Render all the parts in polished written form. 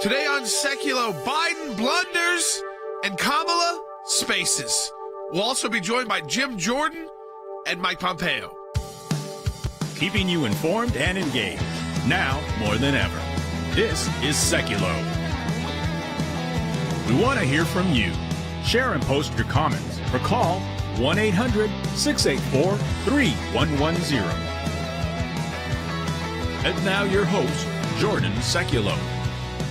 Today on Sekulow, Biden blunders and Kamala spaces. We'll also be joined by Jim Jordan and Mike Pompeo. Keeping you informed and engaged, now more than ever. This is Sekulow. We want to hear from you. Share and post your comments or call 1-800-684-3110. And now your host, Jordan Sekulow.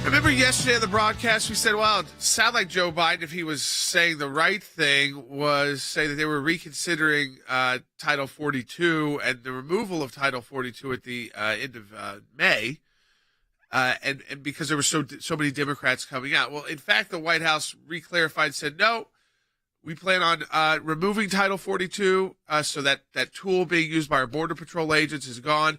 Remember yesterday on the broadcast, we said, well, it sounded like Joe Biden, if he was saying the right thing, was say that they were reconsidering Title 42 and the removal of Title 42 at the end of May, and because there were so many Democrats coming out. Well, in fact, the White House reclarified, said, no, we plan on removing Title 42 so that tool being used by our Border Patrol agents is gone.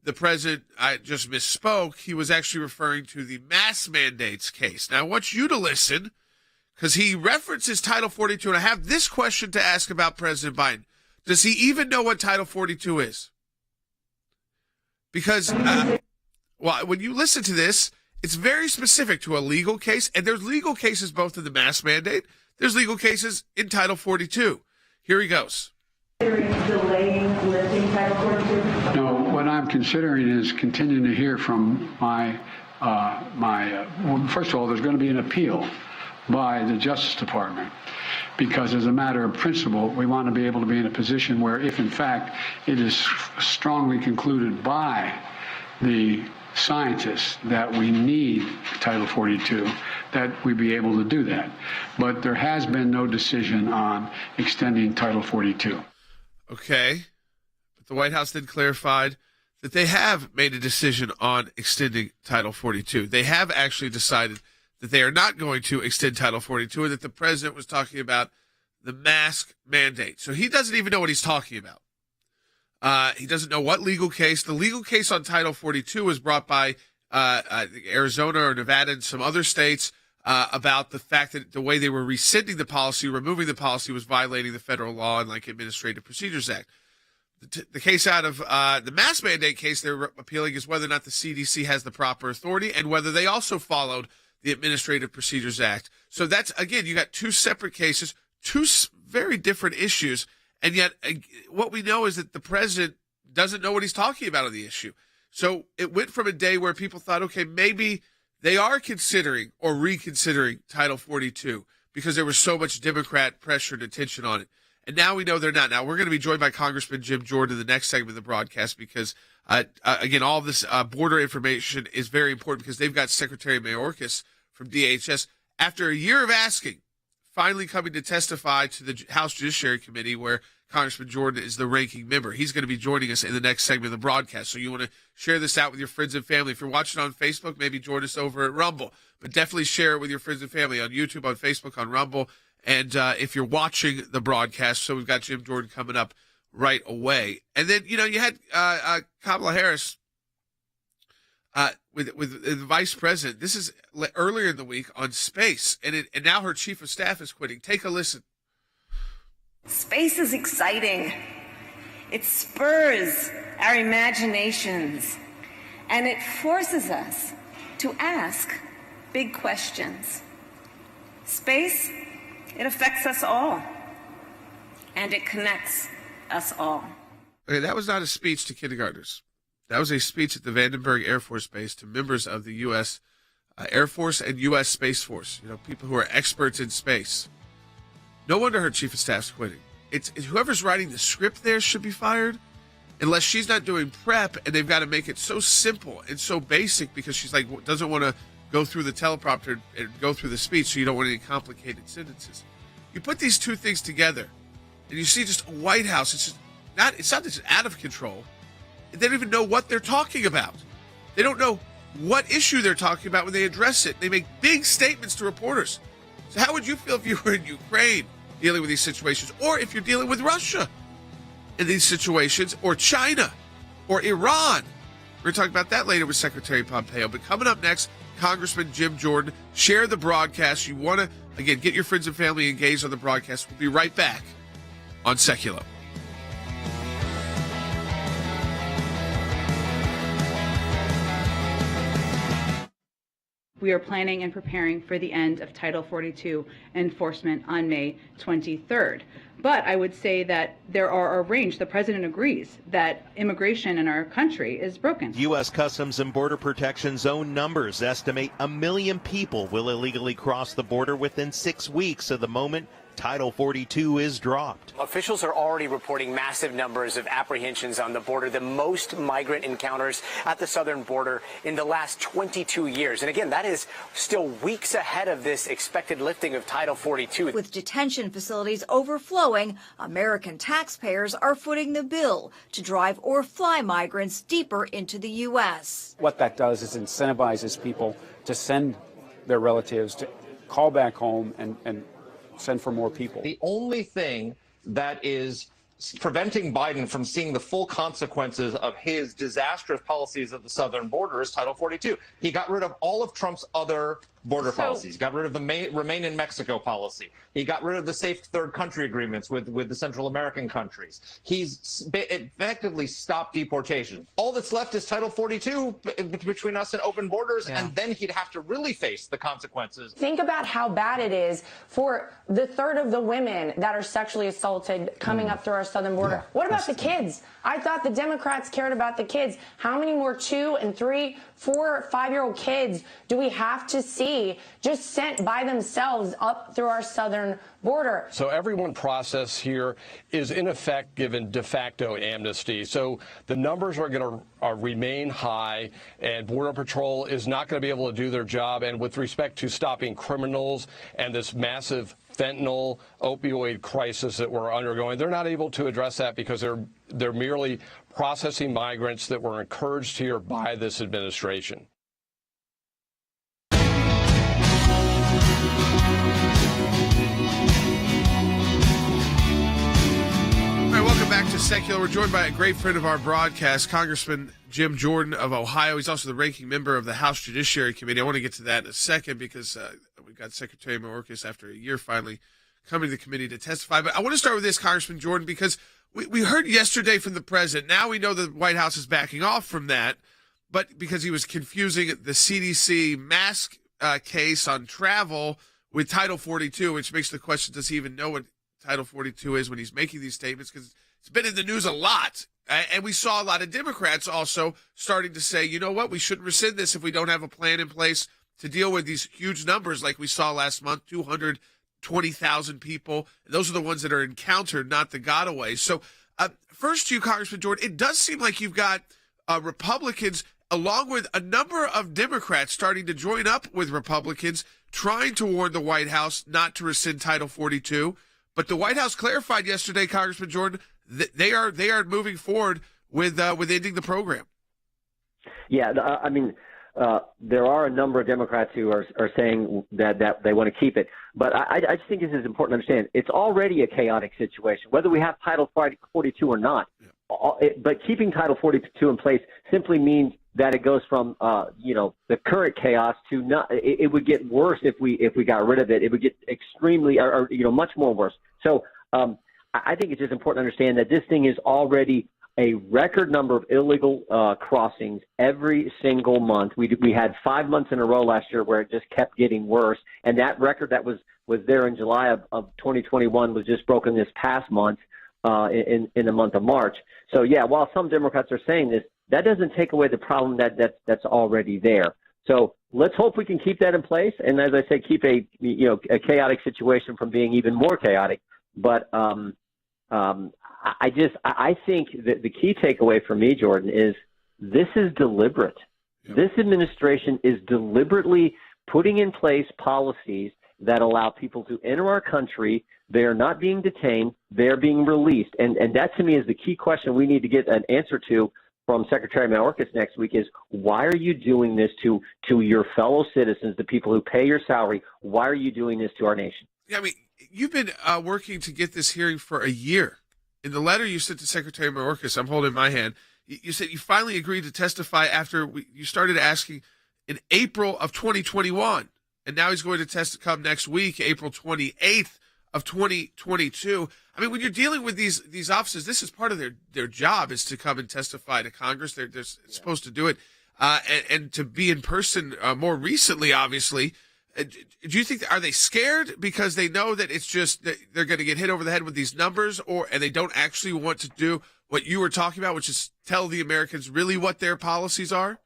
The president just misspoke. He was actually referring to the mask mandates case. Now, I want you to listen because he references Title 42, and I have this question to ask about President Biden. Does he even know what Title 42 is? Because, when you listen to this, it's very specific to a legal case, and there's legal cases both in the mask mandate. There's legal cases in Title 42. Here he goes. Delaying lifting Title 42? No, what I'm considering is continuing to hear from well, first of all, there's going to be an appeal by the Justice Department because as a matter of principle, we want to be able to be in a position where if in fact it is strongly concluded by the scientists that we need Title 42, that we be able to do that. But there has been no decision on extending Title 42. Okay. But the White House then clarified that they have made a decision on extending Title 42. They have actually decided that they are not going to extend Title 42 and that the president was talking about the mask mandate. So he doesn't even know what he's talking about. He doesn't know what legal case. The legal case on Title 42 was brought by Arizona or Nevada and some other states about the fact that the way they were rescinding the policy, removing the policy, was violating the federal law and like Administrative Procedures Act. The case out of the mask mandate case they're appealing is whether or not the CDC has the proper authority and whether they also followed the Administrative Procedures Act. So that's, again, you got two separate cases, two very different issues. And yet what we know is that the president doesn't know what he's talking about on the issue. So it went from a day where people thought, okay, maybe they are considering or reconsidering Title 42 because there was so much Democrat pressure and attention on it. And now we know they're not. Now, we're going to be joined by Congressman Jim Jordan in the next segment of the broadcast because, again, all of this border information is very important because they've got Secretary Mayorkas from DHS, after a year of asking, finally coming to testify to the House Judiciary Committee where Congressman Jordan is the ranking member. He's going to be joining us in the next segment of the broadcast. So you want to share this out with your friends and family. If you're watching on Facebook, maybe join us over at Rumble. But definitely share it with your friends and family on YouTube, on Facebook, on Rumble. And if you're watching the broadcast, so we've got Jim Jordan coming up right away. And then, you had Kamala Harris with the vice president. This is earlier in the week on space. And now her chief of staff is quitting. Take a listen. Space is exciting. It spurs our imaginations, and it forces us to ask big questions. Space, it affects us all, and it connects us all. Okay, that was not a speech to kindergartners. That was a speech at the Vandenberg Air Force Base to members of the U.S. Air Force and U.S. Space Force, people who are experts in space. No wonder her chief of staff's quitting. It's whoever's writing the script there should be fired unless she's not doing prep and they've got to make it so simple and so basic because she's doesn't want to go through the teleprompter and go through the speech so you don't want any complicated sentences. You put these two things together and you see just a White House. It's not just out of control. They don't even know what they're talking about. They don't know what issue they're talking about when they address it. They make big statements to reporters. So how would you feel if you were in Ukraine dealing with these situations, or if you're dealing with Russia in these situations, or China, or Iran? We're going to talk about that later with Secretary Pompeo. But coming up next, Congressman Jim Jordan. Share the broadcast. You want to, again, get your friends and family engaged on the broadcast. We'll be right back on Sekulow. We are planning and preparing for the end of Title 42 enforcement on May 23rd. But I would say that there are a range. The president agrees that immigration in our country is broken. U.S. Customs and Border Protection's own numbers estimate 1 million people will illegally cross the border within 6 weeks of the moment Title 42 is dropped. Officials are already reporting massive numbers of apprehensions on the border, the most migrant encounters at the southern border in the last 22 years. And again, that is still weeks ahead of this expected lifting of Title 42. With detention facilities overflowing, American taxpayers are footing the bill to drive or fly migrants deeper into the U.S. What that does is incentivizes people to send their relatives, to call back home and send for more people. The only thing that is preventing Biden from seeing the full consequences of his disastrous policies at the southern border is Title 42. He got rid of all of Trump's other border policies, got rid of the Remain in Mexico policy. He got rid of the safe third country agreements with the Central American countries. He's effectively stopped deportation. All that's left is Title 42 between us and open borders, and then he'd have to really face the consequences. Think about how bad it is for the third of the women that are sexually assaulted coming up through our southern border. What about the kids? I thought the Democrats cared about the kids. How many more 2 and 3, 4, 5-year-old kids do we have to see just sent by themselves up through our southern border? So every one process here is in effect given de facto amnesty. So the numbers are going to remain high, and Border Patrol is not going to be able to do their job. And with respect to stopping criminals and this massive fentanyl opioid crisis that we're undergoing, they're not able to address that because they're merely processing migrants that were encouraged here by this administration. Welcome back to Sekulow. We're joined by a great friend of our broadcast, Congressman Jim Jordan of Ohio. He's also the ranking member of the House Judiciary Committee. I want to get to that in a second because we got Secretary Mayorkas after a year finally coming to the committee to testify. But I want to start with this, Congressman Jordan, because we heard yesterday from the president. Now we know the White House is backing off from that, but because he was confusing the CDC mask case on travel with Title 42, which makes the question, does he even know what Title 42 is when he's making these statements? Because it's been in the news a lot. And we saw a lot of Democrats also starting to say, you know what, we shouldn't rescind this if we don't have a plan in place to deal with these huge numbers like we saw last month, 220,000 people. Those are the ones that are encountered, not the gotaways. So first to you, Congressman Jordan, it does seem like you've got Republicans along with a number of Democrats starting to join up with Republicans trying to warn the White House not to rescind Title 42. But the White House clarified yesterday, Congressman Jordan, that they are moving forward with ending the program. Yeah, I mean, there are a number of Democrats who are saying that they want to keep it. But I just think this is important to understand. It's already a chaotic situation, whether we have Title 42 or not. Yeah. But keeping Title 42 in place simply means that it goes from the current chaos to not. It would get worse if we got rid of it. It would get extremely or much more worse. So I think it's just important to understand that this thing is already a record number of illegal crossings every single month. We had 5 months in a row last year where it just kept getting worse, and that record that was there in July of 2021 was just broken this past month in the month of March. So yeah, while some Democrats are saying this, that doesn't take away the problem that's already there. So let's hope we can keep that in place, and as I say, keep a chaotic situation from being even more chaotic. But I think that the key takeaway for me, Jordan, is this is deliberate. Yeah. This administration is deliberately putting in place policies that allow people to enter our country. They are not being detained. They're being released. And that, to me, is the key question we need to get an answer to from Secretary Mayorkas next week is, why are you doing this to your fellow citizens, the people who pay your salary? Why are you doing this to our nation? Yeah, I mean, you've been working to get this hearing for a year. In the letter you sent to Secretary Mayorkas, I'm holding my hand, you said you finally agreed to testify after you started asking in April of 2021. And now he's going to come next week, April 28th of 2022. I mean, when you're dealing with these offices, this is part of their job is to come and testify to Congress. They're supposed to do it. and to be in person more recently, obviously. Do you think, are they scared because they know that it's just that they're going to get hit over the head with these numbers, and they don't actually want to do what you were talking about, which is tell the Americans really what their policies are?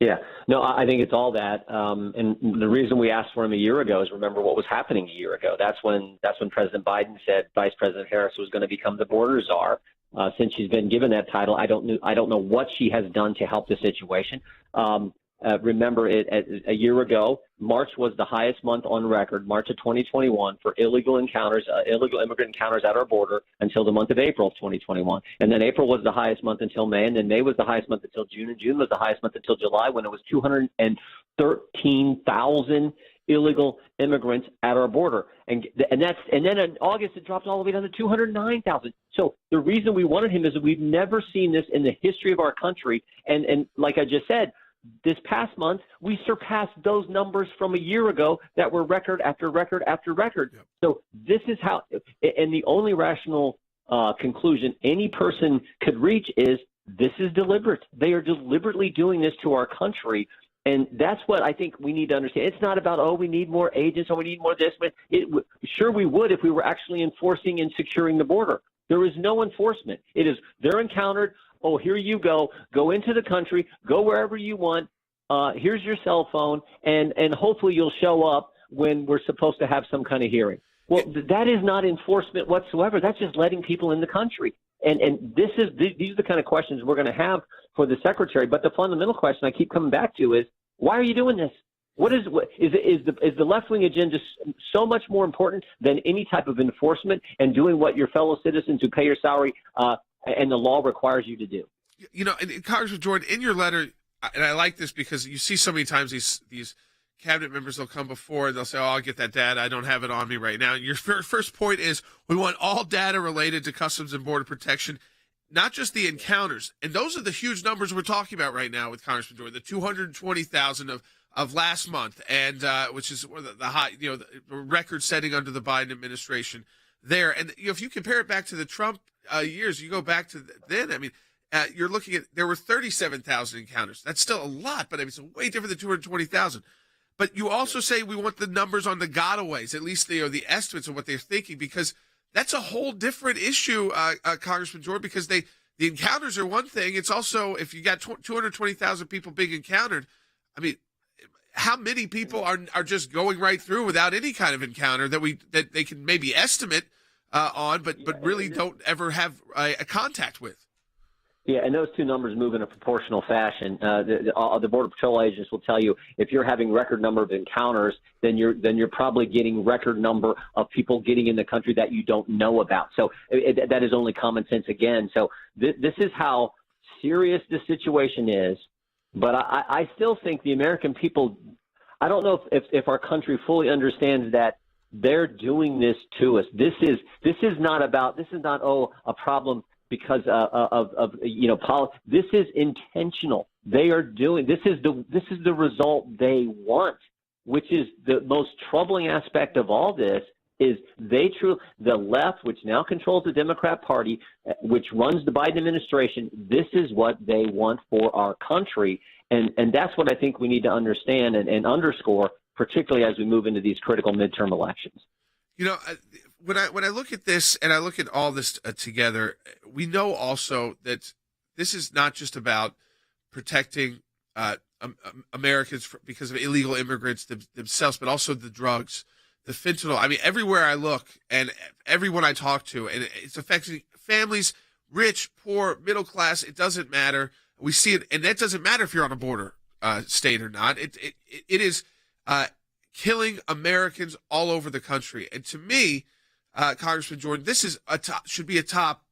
Yeah, no, I think it's all that. And the reason we asked for him a year ago is, remember what was happening a year ago. That's when President Biden said Vice President Harris was going to become the border czar. Since she's been given that title, I don't know what she has done to help the situation. Remember, a year ago, March was the highest month on record, March of 2021, for illegal immigrant encounters at our border until the month of April of 2021. And then April was the highest month until May, and then May was the highest month until June, and June was the highest month until July, when it was 213,000 illegal immigrants at our border. And then in August, it dropped all the way down to 209,000. So the reason we wanted him is that we've never seen this in the history of our country. And like I just said, this past month, we surpassed those numbers from a year ago that were record after record after record. Yep. So this is how, and the only rational conclusion any person could reach is this is deliberate. They are deliberately doing this to our country. And that's what I think we need to understand. It's not about, we need more agents or we need more this. But sure, we would if we were actually enforcing and securing the border. There is no enforcement. It is, they're encountered. Oh, here you go. Go into the country. Go wherever you want. Here's your cell phone, and hopefully you'll show up when we're supposed to have some kind of hearing. Well, that is not enforcement whatsoever. That's just letting people in the country. And these are the kind of questions we're going to have for the secretary. But the fundamental question I keep coming back to is, why are you doing this? Is the left-wing agenda so much more important than any type of enforcement and doing what your fellow citizens who pay your salary and the law requires you to do? You know, and Congressman Jordan, in your letter, and I like this because you see so many times these cabinet members, they'll come before and they'll say, I'll get that data. I don't have it on me right now. And your first point is we want all data related to Customs and Border Protection, not just the encounters. And those are the huge numbers we're talking about right now with Congressman Jordan, the 220,000 of last month, and which is the high, the record setting under the Biden administration there. And if you compare it back to the Trump years, you go back to then, I mean, you're looking at, there were 37,000 encounters. That's still a lot, but I mean, it's way different than 220,000. But you also say we want the numbers on the gotaways, at least the estimates of what they're thinking, because that's a whole different issue, Congressman Jordan, because the encounters are one thing. It's also, if you got 220,000 people being encountered, I mean, how many people are just going right through without any kind of encounter that they can maybe estimate on, but really don't ever have a contact with? Yeah, and those two numbers move in a proportional fashion. The Border Patrol agents will tell you if you're having record number of encounters, then you're probably getting record number of people getting in the country that you don't know about. So that is only common sense again. So this is how serious the situation is. But I still think the American people, I don't know if our country fully understands that they're doing this to us. This is not a problem because this is intentional. They are doing this is the result they want, which is the most troubling aspect of all this. Is the left, which now controls the Democrat Party, which runs the Biden administration, this is what they want for our country. And that's what I think we need to understand and underscore, particularly as we move into these critical midterm elections. You know, when I look at this and I look at all this together, we know also that this is not just about protecting Americans because of illegal immigrants themselves, but also the drugs. The fentanyl, I mean, everywhere I look and everyone I talk to, and it's affecting families, rich, poor, middle class, it doesn't matter. We see it, and that doesn't matter if you're on a border state or not. It is killing Americans all over the country. And to me, Congressman Jordan, this is should be a top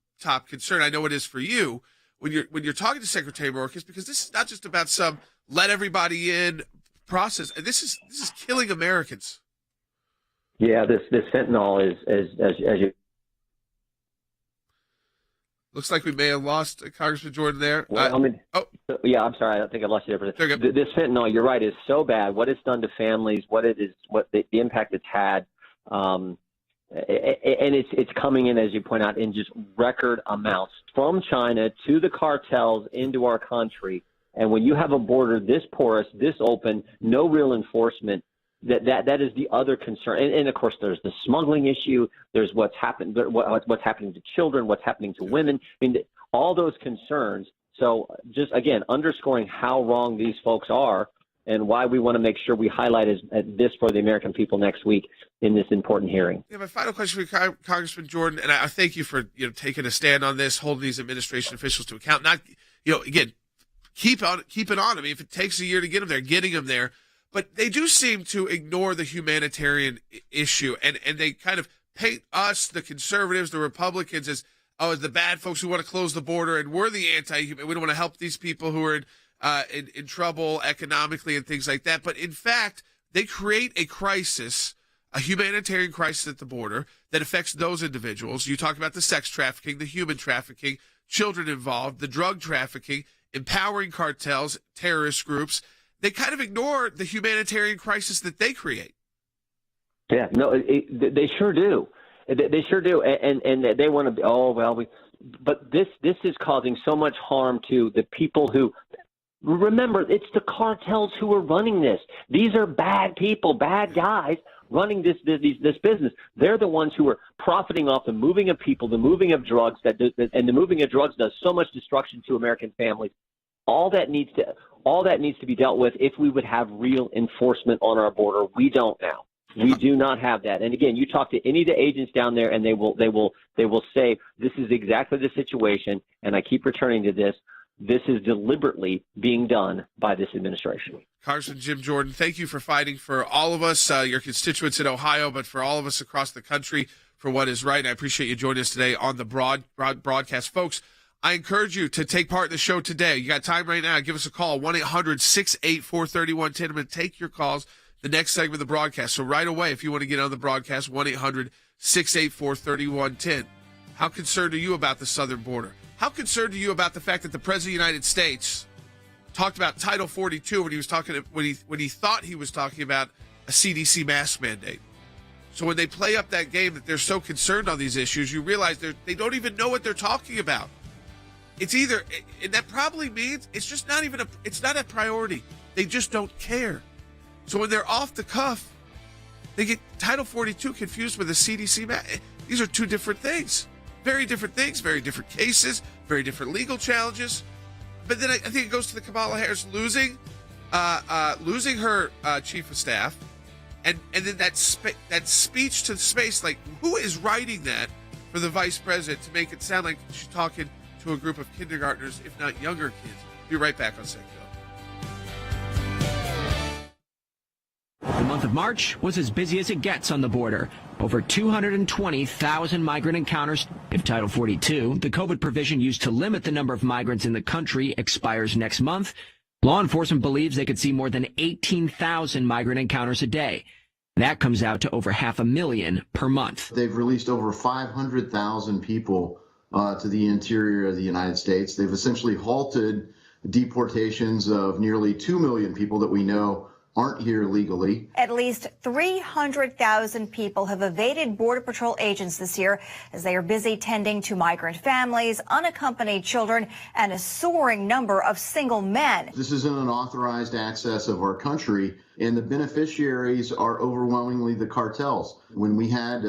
concern. I know it is for you when you're talking to Secretary Mayorkas, because this is not just about some let everybody in process. This is killing Americans. Yeah, this fentanyl is as you. Looks like we may have lost Congressman Jordan there. Well, yeah, I'm sorry. I think I lost you there for this. This fentanyl, you're right, is so bad. What it's done to families, what the impact it's had, and it's coming in, as you point out, in just record amounts from China to the cartels into our country. And when you have a border this porous, this open, no real enforcement, that is the other concern. And of course, there's the smuggling issue. There's what's happening to children, what's happening to women. I mean, all those concerns. So just, again, underscoring how wrong these folks are and why we want to make sure we highlight this for the American people next week in this important hearing. Yeah, my final question for you, Congressman Jordan, and I thank you for taking a stand on this, holding these administration officials to account. Not, again, keep it on. I mean, if it takes a year to get them there, getting them there. But they do seem to ignore the humanitarian issue, and they kind of paint us, the conservatives, the Republicans, as the bad folks who want to close the border, and we're the anti-human. We don't want to help these people who are in trouble economically and things like that. But in fact, they create a crisis, a humanitarian crisis at the border that affects those individuals. You talk about the sex trafficking, the human trafficking, children involved, the drug trafficking, empowering cartels, terrorist groups. They kind of ignore the humanitarian crisis that they create. Yeah, no, they sure do. They sure do, and they want to be. But this is causing so much harm to the people who. Remember, it's the cartels who are running this. These are bad people, bad guys running this business. They're the ones who are profiting off the moving of people, the moving of drugs, and the moving of drugs does so much destruction to American families. All that needs to be dealt with if we would have real enforcement on our border. We don't now. We do not have that. And again, you talk to any of the agents down there, and they will say this is exactly the situation. And I keep returning to this. This is deliberately being done by this administration. Congressman Jim Jordan, thank you for fighting for all of us, your constituents in Ohio, but for all of us across the country for what is right. And I appreciate you joining us today on the broadcast. Folks, I encourage you to take part in the show today. You got time right now. Give us a call, 1-800-684-3110. I'm going to take your calls the next segment of the broadcast. So right away, if you want to get on the broadcast, 1-800-684-3110. How concerned are you about the southern border? How concerned are you about the fact that the President of the United States talked about Title 42 when he was when he thought he was talking about a CDC mask mandate? So when they play up that game that they're so concerned on these issues, you realize they don't even know what they're talking about. It's either, and that probably means it's just not even it's not a priority. They just don't care. So when they're off the cuff, they get Title 42 confused with the CDC mask. These are two different things. Very different things, very different cases, very different legal challenges. But then I think it goes to the Kamala Harris losing her chief of staff, and then that speech to space. Like, who is writing that for the vice president to make it sound like she's talking to a group of kindergartners, if not younger kids? Be right back on Sekulow. The month of March was as busy as it gets on the border. Over 220,000 migrant encounters. If Title 42, the COVID provision used to limit the number of migrants in the country, expires next month, law enforcement believes they could see more than 18,000 migrant encounters a day. That comes out to over 500,000 per month. They've released over 500,000 people to the interior of the United States. They've essentially halted deportations of nearly 2 million people that we know aren't here legally. At least 300,000 people have evaded Border Patrol agents this year as they are busy tending to migrant families, unaccompanied children, and a soaring number of single men. This is an unauthorized access of our country, and the beneficiaries are overwhelmingly the cartels. When we had,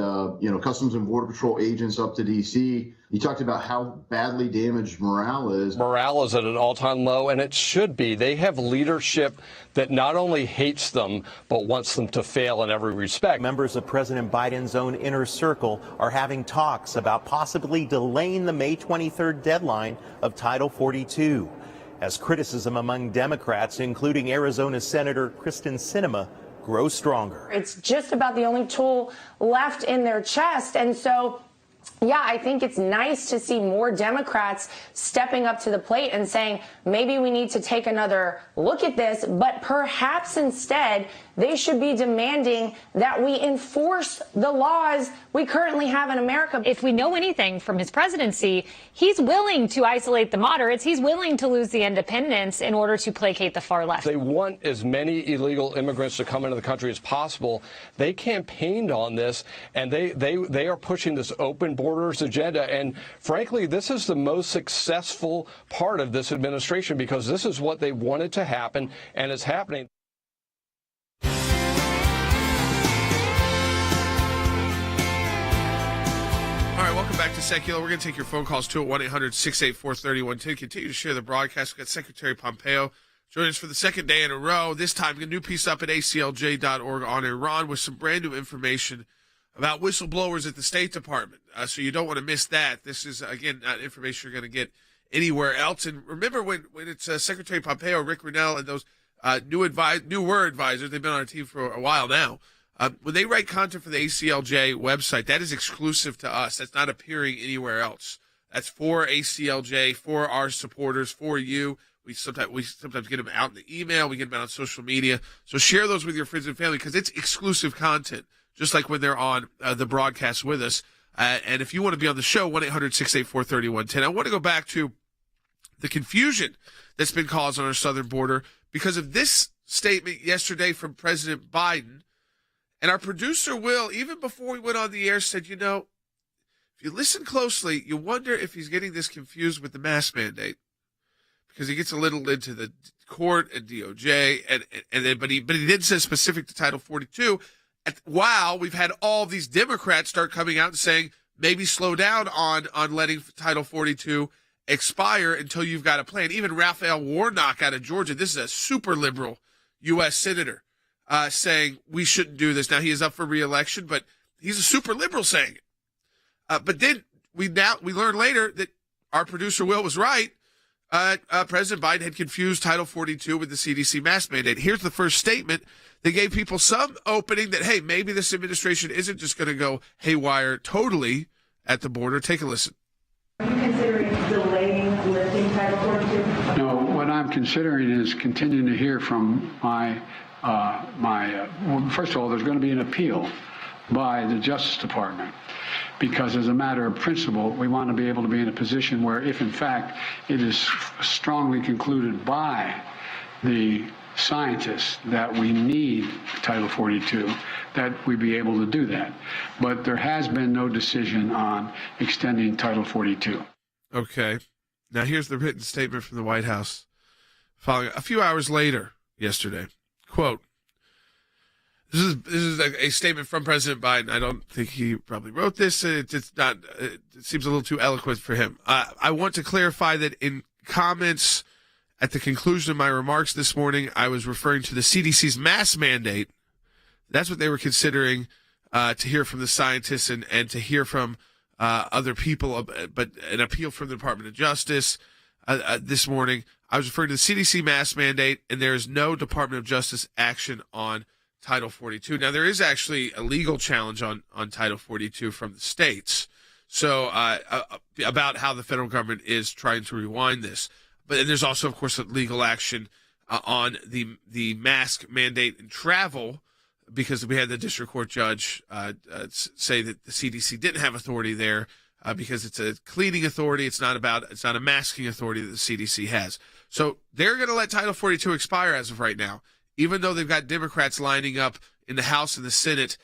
Customs and Border Patrol agents up to D.C., you talked about how badly damaged morale is. Morale is at an all-time low, and it should be. They have leadership that not only hates them, but wants them to fail in every respect. Members of President Biden's own inner circle are having talks about possibly delaying the May 23rd deadline of Title 42, as criticism among Democrats, including Arizona Senator Kristen Sinema, grows stronger. It's just about the only tool left in their chest, and so yeah, I think it's nice to see more Democrats stepping up to the plate and saying, maybe we need to take another look at this, but perhaps instead they should be demanding that we enforce the laws we currently have in America. If we know anything from his presidency, he's willing to isolate the moderates. He's willing to lose the independents in order to placate the far left. They want as many illegal immigrants to come into the country as possible. They campaigned on this, and they are pushing this open southern borders agenda. And frankly, this is the most successful part of this administration because this is what they wanted to happen, and it's happening. All right, welcome back to Sekulow. We're going to take your phone calls too at 1-800-684-3110. Continue to share the broadcast. We've got Secretary Pompeo joining us for the second day in a row. This time, a new piece up at ACLJ.org on Iran with some brand new information about whistleblowers at the State Department. So you don't want to miss that. This is, again, not information you're going to get anywhere else. And remember when it's Secretary Pompeo, Rick Grinnell, and those newer advisors, they've been on our team for a while now, when they write content for the ACLJ website, that is exclusive to us. That's not appearing anywhere else. That's for ACLJ, for our supporters, for you. We sometimes get them out in the email. We get them out on social media. So share those with your friends and family because it's exclusive content, just like when they're on the broadcast with us. And if you want to be on the show, 1-800-684-3110. I want to go back to the confusion that's been caused on our southern border because of this statement yesterday from President Biden. And our producer, Will, even before we went on the air, said, if you listen closely, you wonder if he's getting this confused with the mask mandate. Because he gets a little into the court and DOJ, but he didn't say specific to Title 42. Wow, we've had all these Democrats start coming out and saying maybe slow down on letting Title 42 expire until you've got a plan. Even Raphael Warnock out of Georgia, this is a super liberal U.S. senator, saying we shouldn't do this. Now he is up for re-election, but he's a super liberal saying it. But then we learned later that our producer Will was right. President Biden had confused Title 42 with the CDC mask mandate. Here's the first statement. They gave people some opening that, hey, maybe this administration isn't just going to go haywire totally at the border. Take a listen. Are you considering delaying lifting Title 42? No, what I'm considering is continuing to hear from well, first of all, there's going to be an appeal by the Justice Department. Because as a matter of principle, we want to be able to be in a position where if, in fact, it is strongly concluded by the scientists that we need Title 42, that we be able to do that. But there has been no decision on extending Title 42. Okay. Now here's the written statement from the White House following a few hours later yesterday. Quote, This is a statement from President Biden. I don't think he probably wrote this. It's not. It seems a little too eloquent for him. I want to clarify that in comments at the conclusion of my remarks this morning, I was referring to the CDC's mask mandate. That's what they were considering to hear from the scientists and to hear from other people, but an appeal from the Department of Justice this morning. I was referring to the CDC mask mandate, and there is no Department of Justice action on Title 42. Now, there is actually a legal challenge on Title 42 from the states, so about how the federal government is trying to rewind this. But there's also, of course, a legal action on the mask mandate in travel, because we had the district court judge say that the CDC didn't have authority there because it's a cleaning authority. It's not a masking authority that the CDC has. So they're going to let Title 42 expire as of right now, even though they've got Democrats lining up in the House and the Senate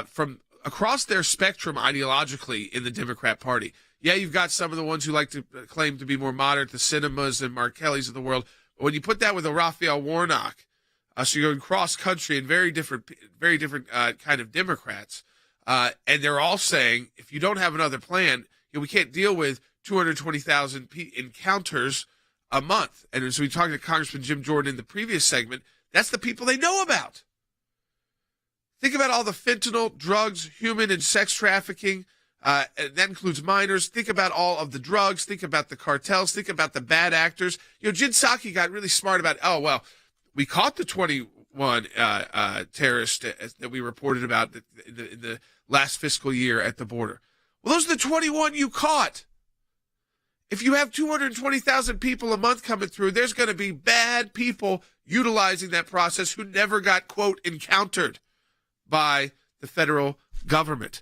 from across their spectrum ideologically in the Democrat Party. Yeah, you've got some of the ones who like to claim to be more moderate, the Sinemas and Mark Kellys of the world. But when you put that with a Raphael Warnock, so you're going cross country and very different kind of Democrats, and they're all saying if you don't have another plan, we can't deal with 220,000 encounters a month. And as we talked to Congressman Jim Jordan in the previous segment, that's the people they know about. Think about all the fentanyl, drugs, human and sex trafficking. And that includes minors. Think about all of the drugs. Think about the cartels. Think about the bad actors. Jen Psaki got really smart about, we caught the 21 terrorists that we reported about in the last fiscal year at the border. Well, those are the 21 you caught. If you have 220,000 people a month coming through, there's going to be bad people utilizing that process who never got, quote, encountered by the federal government.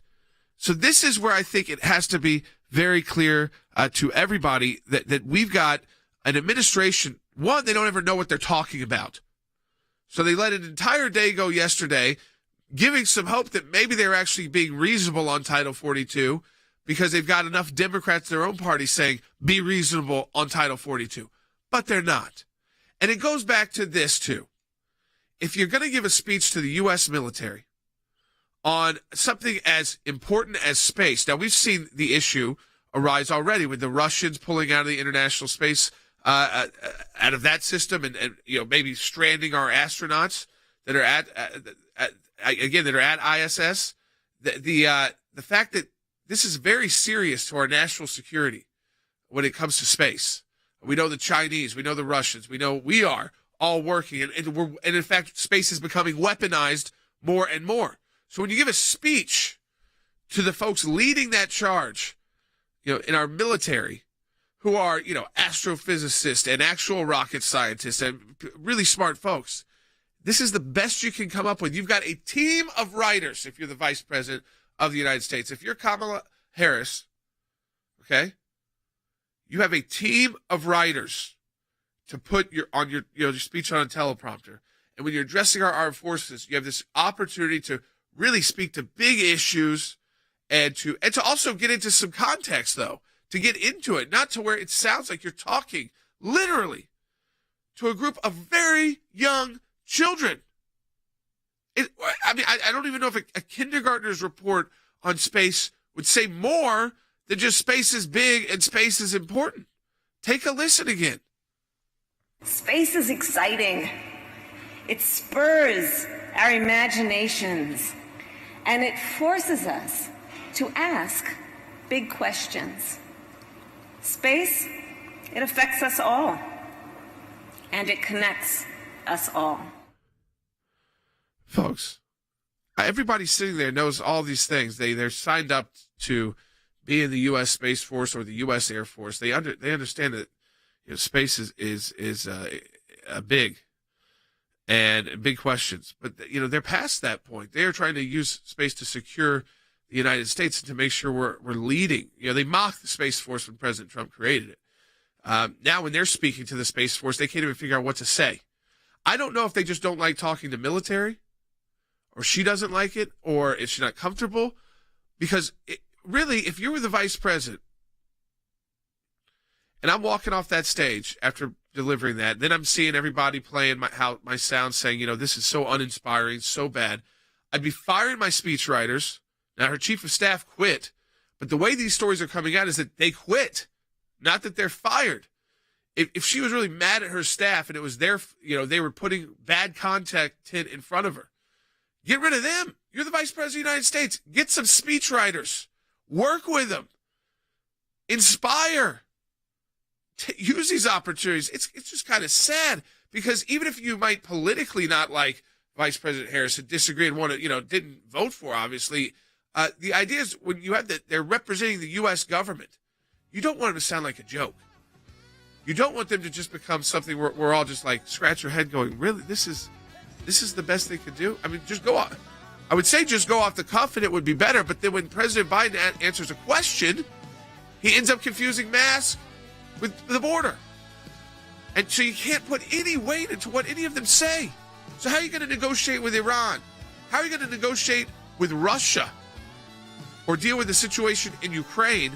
So this is where I think it has to be very clear to everybody that we've got an administration. One, they don't ever know what they're talking about. So they let an entire day go yesterday, giving some hope that maybe they're actually being reasonable on Title 42. because they've got enough Democrats in their own party saying, be reasonable on Title 42. But they're not. And it goes back to this, too. If you're going to give a speech to the U.S. military on something as important as space, now we've seen the issue arise already with the Russians pulling out of the international space, out of that system, and maybe stranding our astronauts that are at ISS. The fact that this is very serious to our national security when it comes to space. We know the Chinese, we know the Russians, we know we are all working, and in fact, space is becoming weaponized more and more. So when you give a speech to the folks leading that charge, in our military, who are, astrophysicists and actual rocket scientists and really smart folks, this is the best you can come up with. You've got a team of writers if you're the vice president of the United States. If you're Kamala Harris, okay, you have a team of writers to put your speech on a teleprompter. And when you're addressing our armed forces, you have this opportunity to really speak to big issues and to also get into some context, though, to get into it, not to where it sounds like you're talking literally to a group of very young children. I don't even know if a kindergartner's report on space would say more than just space is big and space is important. Take a listen again. Space is exciting. It spurs our imaginations, and it forces us to ask big questions. Space, it affects us all, and it connects us all. Folks, everybody sitting there knows all these things. They're signed up to be in the U.S. Space Force or the U.S. Air Force. They understand that space is big and big questions. But they're past that point. They are trying to use space to secure the United States and to make sure we're leading. They mocked the Space Force when President Trump created it. Now when they're speaking to the Space Force, they can't even figure out what to say. I don't know if they just don't like talking to military, or she doesn't like it, or if she's not comfortable. Because really, if you were the vice president, and I'm walking off that stage after delivering that, then I'm seeing everybody playing my sound saying, this is so uninspiring, so bad, I'd be firing my speechwriters. Now, her chief of staff quit, but the way these stories are coming out is that they quit, not that they're fired. If she was really mad at her staff and it was they were putting bad content in front of her, get rid of them. You're the vice president of the United States. Get some speechwriters. Work with them. Inspire. Use these opportunities. It's just kind of sad because even if you might politically not like Vice President Harris and disagree and want to, didn't vote for, obviously, the idea is when you have they're representing the U.S. government, you don't want them to sound like a joke. You don't want them to just become something where we're all just like scratch your head going, really, this is the best they could do? I mean, just go off. I would say just go off the cuff and it would be better. But then when President Biden answers a question, he ends up confusing masks with the border. And so you can't put any weight into what any of them say. So how are you going to negotiate with Iran? How are you going to negotiate with Russia? Or deal with the situation in Ukraine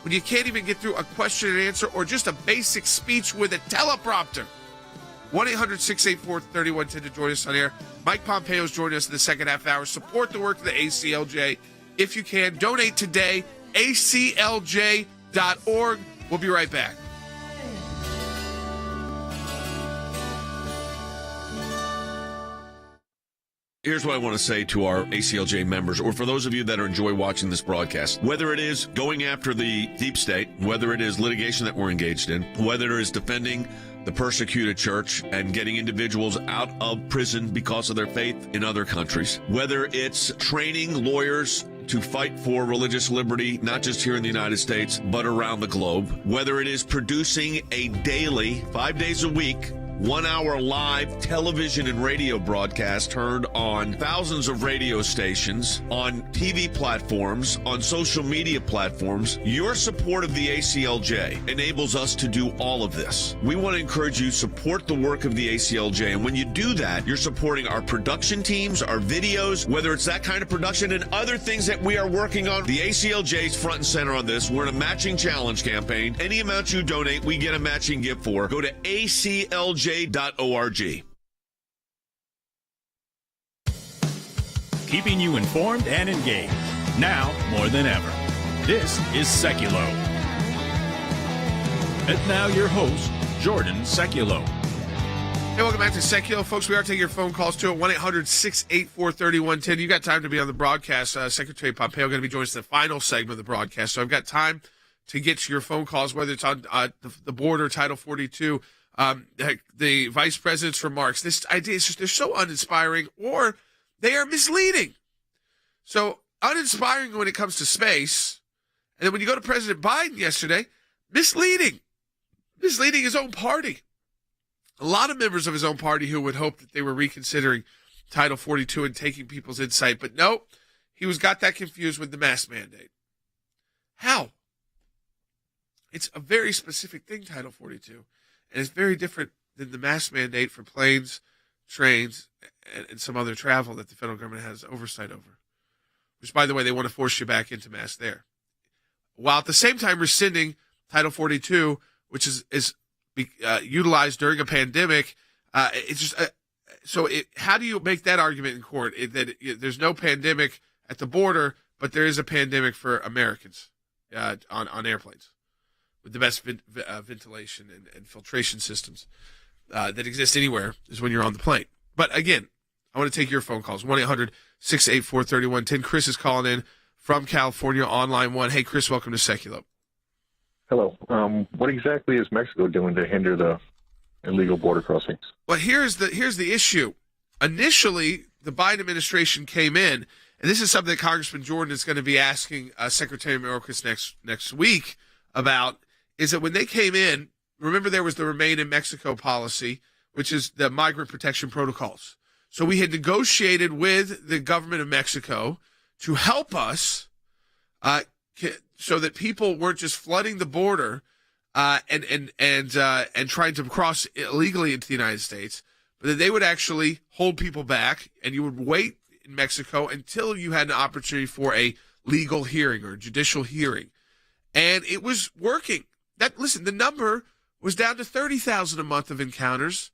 when you can't even get through a question and answer or just a basic speech with a teleprompter? 1-800-684-3110 to join us on air. Mike Pompeo is joining us in the second half hour. Support the work of the ACLJ if you can. Donate today, aclj.org. We'll be right back. Here's what I want to say to our ACLJ members, or for those of you that enjoy watching this broadcast. Whether it is going after the deep state, whether it is litigation that we're engaged in, whether it is defending the persecuted church and getting individuals out of prison because of their faith in other countries, whether it's training lawyers to fight for religious liberty, not just here in the United States, but around the globe, whether it is producing a daily, 5 days a week, 1-hour live television and radio broadcast heard on thousands of radio stations, on TV platforms, on social media platforms. Your support of the ACLJ enables us to do all of this. We want to encourage you to support the work of the ACLJ. And when you do that, you're supporting our production teams, our videos, whether it's that kind of production and other things that we are working on. The ACLJ is front and center on this. We're in a matching challenge campaign. Any amount you donate, we get a matching gift for. Go to aclj.org. Keeping you informed and engaged. Now more than ever. This is Sekulow. And now your host, Jordan Sekulow. Hey, welcome back to Sekulow. Folks, we are taking your phone calls too at 1-800-684-3110. You got time to be on the broadcast. Secretary Pompeo going to be joining us in the final segment of the broadcast. So I've got time to get to your phone calls, whether it's on the border, Title 42, the vice president's remarks. This idea is just, they're so uninspiring, or they are misleading. So uninspiring when it comes to space. And then when you go to President Biden yesterday, misleading his own party. A lot of members of his own party who would hope that they were reconsidering Title 42 and taking people's insight. But no, he got that confused with the mask mandate. How? It's a very specific thing, Title 42. And it's very different than the mask mandate for planes, trains, and some other travel that the federal government has oversight over. Which, by the way, they want to force you back into masks there. While at the same time rescinding Title 42, which is utilized during a pandemic. It's just how do you make that argument in court? That there's no pandemic at the border, but there is a pandemic for Americans on airplanes with the best ventilation and filtration systems that exist anywhere is when you're on the plane. But again, I want to take your phone calls. 1-800-684-3110. Chris is calling in from California on line 1. Hey, Chris, welcome to Sekulow. Hello. What exactly is Mexico doing to hinder the illegal border crossings? Well, here's the issue. Initially, the Biden administration came in, and this is something that Congressman Jordan is going to be asking Secretary Mayorkas next week about, is that when they came in, remember there was the Remain in Mexico policy, which is the migrant protection protocols. So we had negotiated with the government of Mexico to help us so that people weren't just flooding the border and trying to cross illegally into the United States, but that they would actually hold people back, and you would wait in Mexico until you had an opportunity for a legal hearing or judicial hearing. And it was working. The number was down to 30,000 a month of encounters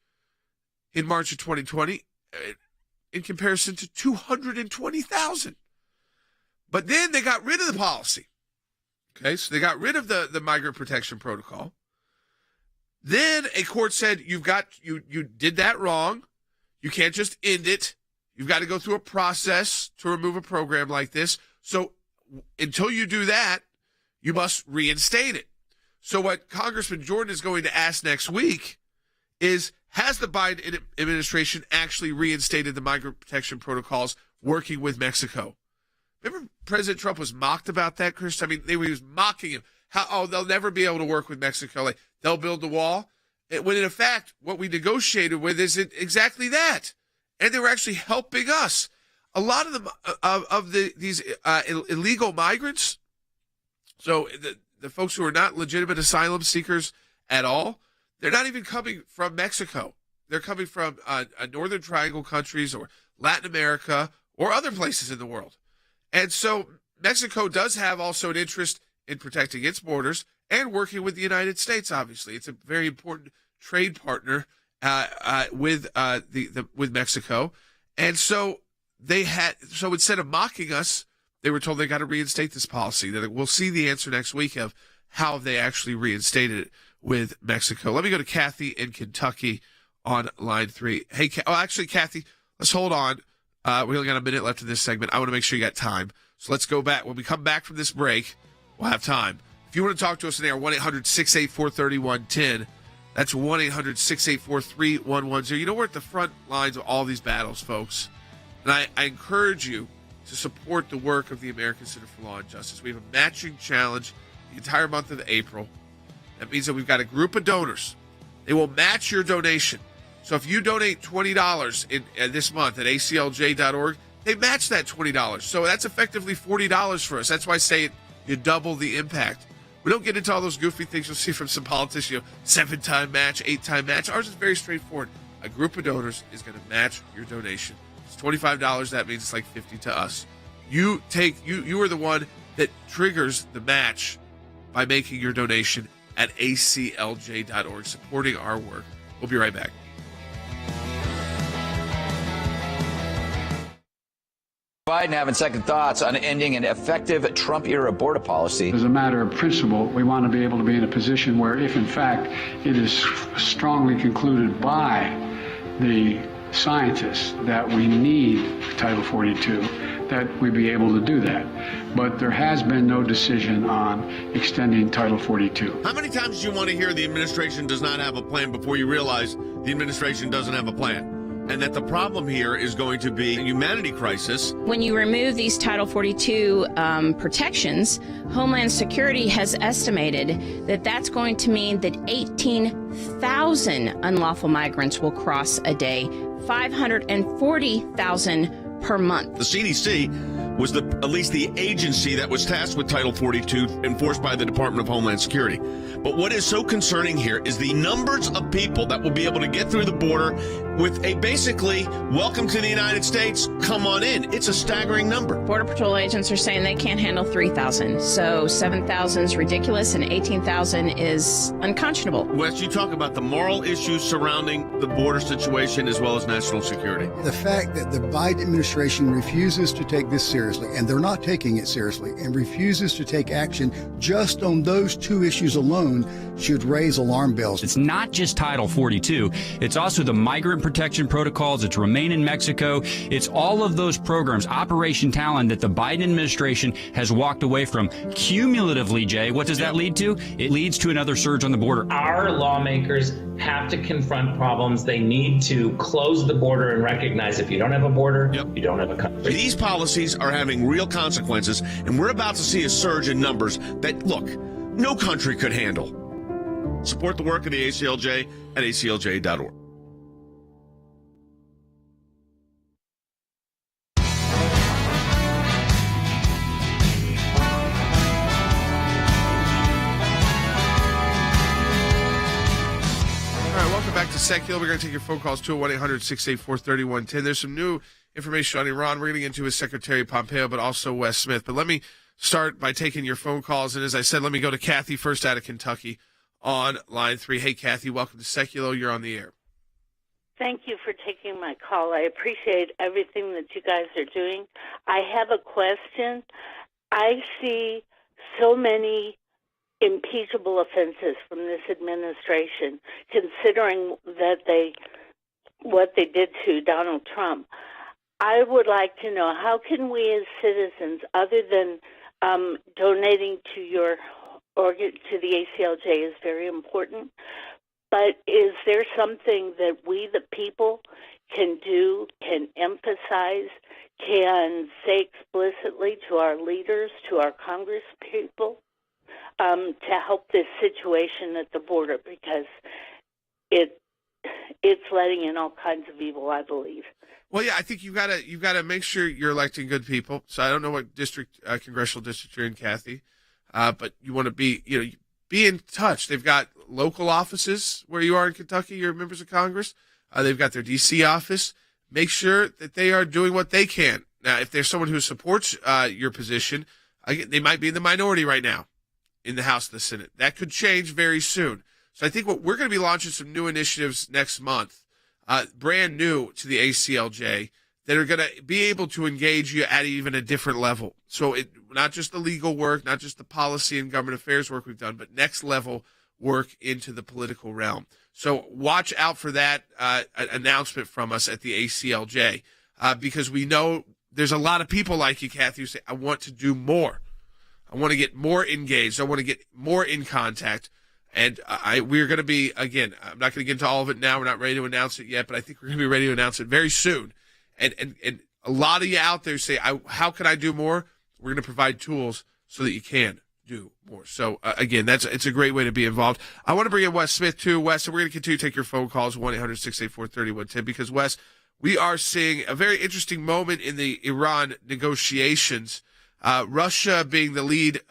in March of 2020 in comparison to 220,000. But then they got rid of the policy. Okay, so they got rid of the migrant protection protocol. Then a court said, you did that wrong. You can't just end it. You've got to go through a process to remove a program like this. So until you do that, you must reinstate it. So what Congressman Jordan is going to ask next week is, has the Biden administration actually reinstated the migrant protection protocols working with Mexico? Remember President Trump was mocked about that, Chris? I mean, he was mocking him. They'll never be able to work with Mexico. Like, they'll build the wall. When in fact, what we negotiated with is exactly that. And they were actually helping us. A lot of them, these illegal migrants, so the folks who are not legitimate asylum seekers at all, they're not even coming from Mexico. They're coming from Northern Triangle countries or Latin America or other places in the world. And so Mexico does have also an interest in protecting its borders and working with the United States, obviously. It's a very important trade partner with Mexico. And so instead of mocking us, they were told they got to reinstate this policy. That we'll see the answer next week of how they actually reinstated it with Mexico. Let me go to Kathy in Kentucky on line 3. Hey, Kathy, let's hold on. We only got a minute left in this segment. I want to make sure you got time. So let's go back. When we come back from this break, we'll have time. If you want to talk to us in there, 1-800-684-3110. That's 1-800-684-3110. You know, we're at the front lines of all these battles, folks. And I encourage you to support the work of the American Center for Law and Justice. We have a matching challenge the entire month of April. That means that we've got a group of donors. They will match your donation. So if you donate $20 in this month at aclj.org, they match that $20. So that's effectively $40 for us. That's why I say you double the impact. We don't get into all those goofy things you'll see from some politicians, 7-time match, 8-time match. Ours is very straightforward. A group of donors is going to match your donation. It's $25. That means it's like $50 to us. You are the one that triggers the match by making your donation at aclj.org, supporting our work. We'll be right back. Biden having second thoughts on ending an effective Trump-era border policy. As a matter of principle, we want to be able to be in a position where if, in fact, it is strongly concluded by the scientists that we need Title 42, that we be able to do that. But there has been no decision on extending Title 42. How many times do you want to hear the administration does not have a plan before you realize the administration doesn't have a plan? And that the problem here is going to be a humanity crisis. When you remove these Title 42 protections, Homeland Security has estimated that that's going to mean that 18,000 unlawful migrants will cross a day, 540,000 per month. The CDC was at least the agency that was tasked with Title 42 enforced by the Department of Homeland Security. But what is so concerning here is the numbers of people that will be able to get through the border with a basically welcome to the United States, come on in. It's a staggering number. Border Patrol agents are saying they can't handle 3,000. So 7,000 is ridiculous and 18,000 is unconscionable. Wes, you talk about the moral issues surrounding the border situation as well as national security. The fact that the Biden administration refuses to take this seriously, and they're not taking it seriously, and refuses to take action just on those two issues alone should raise alarm bells. It's not just Title 42. It's also the migrant protection protocols. It's Remain in Mexico. It's all of those programs, Operation Talon, that the Biden administration has walked away from. Cumulatively, Jay, what does that lead to? It leads to another surge on the border. Our lawmakers have to confront problems. They need to close the border and recognize if you don't have a border, you don't have a country. These policies are having real consequences, and we're about to see a surge in numbers that, look, no country could handle. Support the work of the ACLJ at aclj.org. Back to Sekulow. We're going to take your phone calls, 201-800-684-3110. There's some new information on Iran. We're going to get into with Secretary Pompeo, but also Wes Smith. But let me start by taking your phone calls. And as I said, let me go to Kathy first out of Kentucky on line 3. Hey, Kathy, welcome to Sekulow. You're on the air. Thank you for taking my call. I appreciate everything that you guys are doing. I have a question. I see so many impeachable offenses from this administration, considering that what they did to Donald Trump. I would like to know, how can we as citizens, other than donating to to the ACLJ is very important, but is there something that we, the people, can do, can emphasize, can say explicitly to our leaders, to our Congress people, to help this situation at the border, because it's letting in all kinds of evil, I believe. Well, yeah, I think you've got to make sure you're electing good people. So I don't know what congressional district you're in, Kathy, but you want to be in touch. They've got local offices where you are in Kentucky. You're members of Congress. They've got their D.C. office. Make sure that they are doing what they can. Now, if there's someone who supports your position, they might be in the minority right now in the House and the Senate. That could change very soon. So I think we're going to be launching some new initiatives next month, brand new to the ACLJ, that are going to be able to engage you at even a different level. So not just the legal work, not just the policy and government affairs work we've done, but next level work into the political realm. So watch out for that announcement from us at the ACLJ, because we know there's a lot of people like you, Kathy, who say, I want to do more. I want to get more engaged. I want to get more in contact. And we're going to be, again, I'm not going to get into all of it now. We're not ready to announce it yet, but I think we're going to be ready to announce it very soon. And a lot of you out there say, how can I do more? We're going to provide tools so that you can do more. So again, it's a great way to be involved. I want to bring in Wes Smith too. Wes, and we're going to continue to take your phone calls 1-800-684-3110 because Wes, we are seeing a very interesting moment in the Iran negotiations. Russia being the lead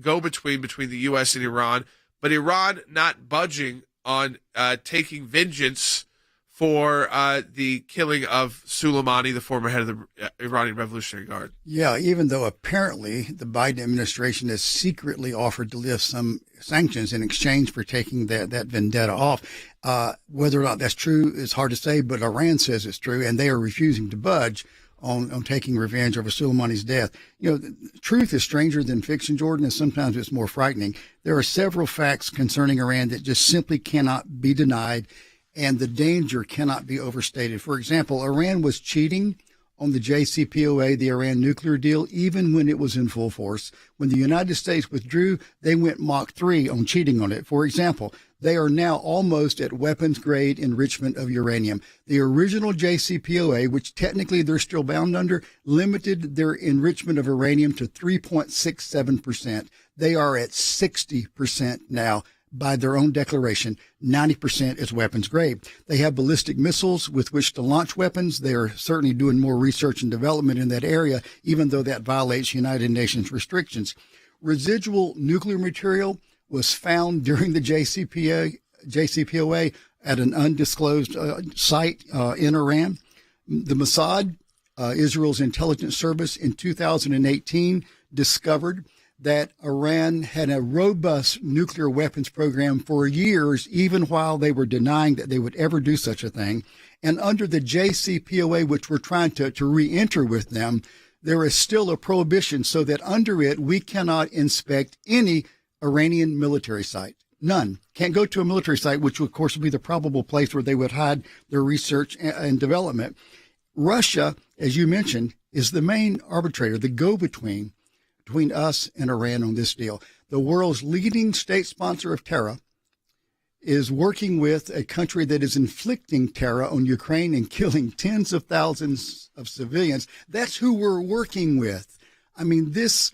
go-between between the U.S. and Iran, but Iran not budging on taking vengeance for the killing of Soleimani, the former head of the Iranian Revolutionary Guard. Yeah, even though apparently the Biden administration has secretly offered to lift some sanctions in exchange for taking that vendetta off. Whether or not that's true is hard to say, but Iran says it's true, and they are refusing to budge on taking revenge over Soleimani's death. Truth is stranger than fiction, Jordan, and sometimes it's more frightening. There are several facts concerning Iran that just simply cannot be denied, and the danger cannot be overstated. For example, Iran was cheating on the JCPOA, the Iran nuclear deal, even when it was in full force. When the United States withdrew, they went Mach 3 on cheating on it. For example, they are now almost at weapons-grade enrichment of uranium. The original JCPOA, which technically they're still bound under, limited their enrichment of uranium to 3.67%. They are at 60% now. By their own declaration, 90% is weapons grade. They have ballistic missiles with which to launch weapons. They are certainly doing more research and development in that area, even though that violates United Nations restrictions. Residual nuclear material was found during the JCPOA at an undisclosed site in Iran. The Mossad, Israel's intelligence service, in 2018 discovered that Iran had a robust nuclear weapons program for years, even while they were denying that they would ever do such a thing. And under the JCPOA, which we're trying to re-enter with them, there is still a prohibition so that under it, we cannot inspect any Iranian military site. None. Can't go to a military site, which of course would be the probable place where they would hide their research and development. Russia, as you mentioned, is the main arbitrator, the go-between between us and Iran on this deal. The world's leading state sponsor of terror is working with a country that is inflicting terror on Ukraine and killing tens of thousands of civilians. That's who we're working with. I mean, this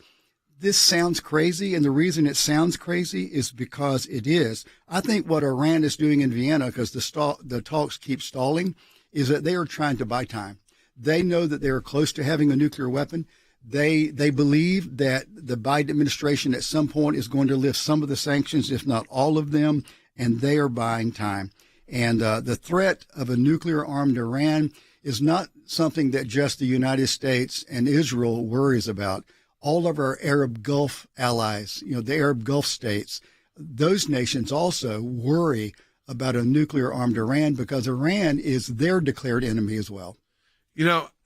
sounds crazy, and the reason it sounds crazy is because it is. I think what Iran is doing in Vienna, because the talks keep stalling, is that they are trying to buy time. They know that they are close to having a nuclear weapon. They believe that the Biden administration at some point is going to lift some of the sanctions, if not all of them, and they are buying time. And the threat of a nuclear-armed Iran is not something that just the United States and Israel worries about. All of our Arab Gulf allies, the Arab Gulf states, those nations also worry about a nuclear-armed Iran because Iran is their declared enemy as well.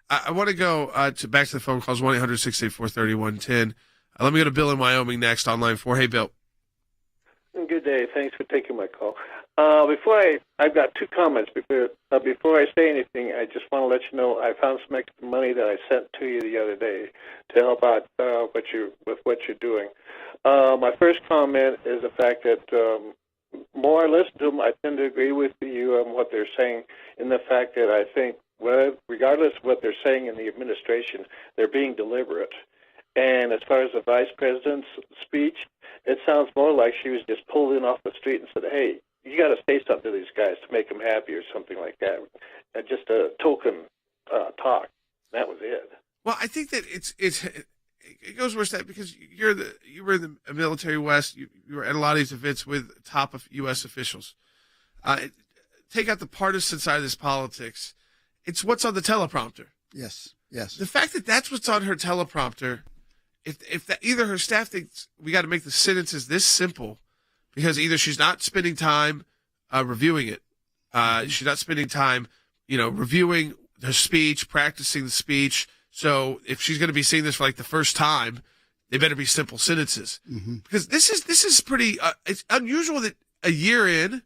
I want to go back to the phone calls, 1-800-684-3110. Let me go to Bill in Wyoming next on line 4. Hey, Bill. Good day. Thanks for taking my call. I've got two comments. Before I say anything, I just want to let you know I found some extra money that I sent to you the other day to help out with what you're doing. My first comment is the fact that more I listen to them, I tend to agree with you on what they're saying in the fact that I think regardless of what they're saying in the administration, they're being deliberate. And as far as the vice president's speech, it sounds more like she was just pulled in off the street and said, hey, you got to say something to these guys to make them happy or something like that. And just a token talk. That was it. Well, I think that it goes worse than that because you were in the military West. You were at a lot of these events with top of U.S. officials. Take out the partisan side of this politics. It's what's on the teleprompter. Yes, yes. The fact that that's what's on her teleprompter, if that, either her staff thinks we got to make the sentences this simple, because either she's not spending time reviewing it, she's not spending time, reviewing her speech, practicing the speech. So if she's going to be seeing this for like the first time, they better be simple sentences. Mm-hmm. Because this is pretty. It's unusual that a year in,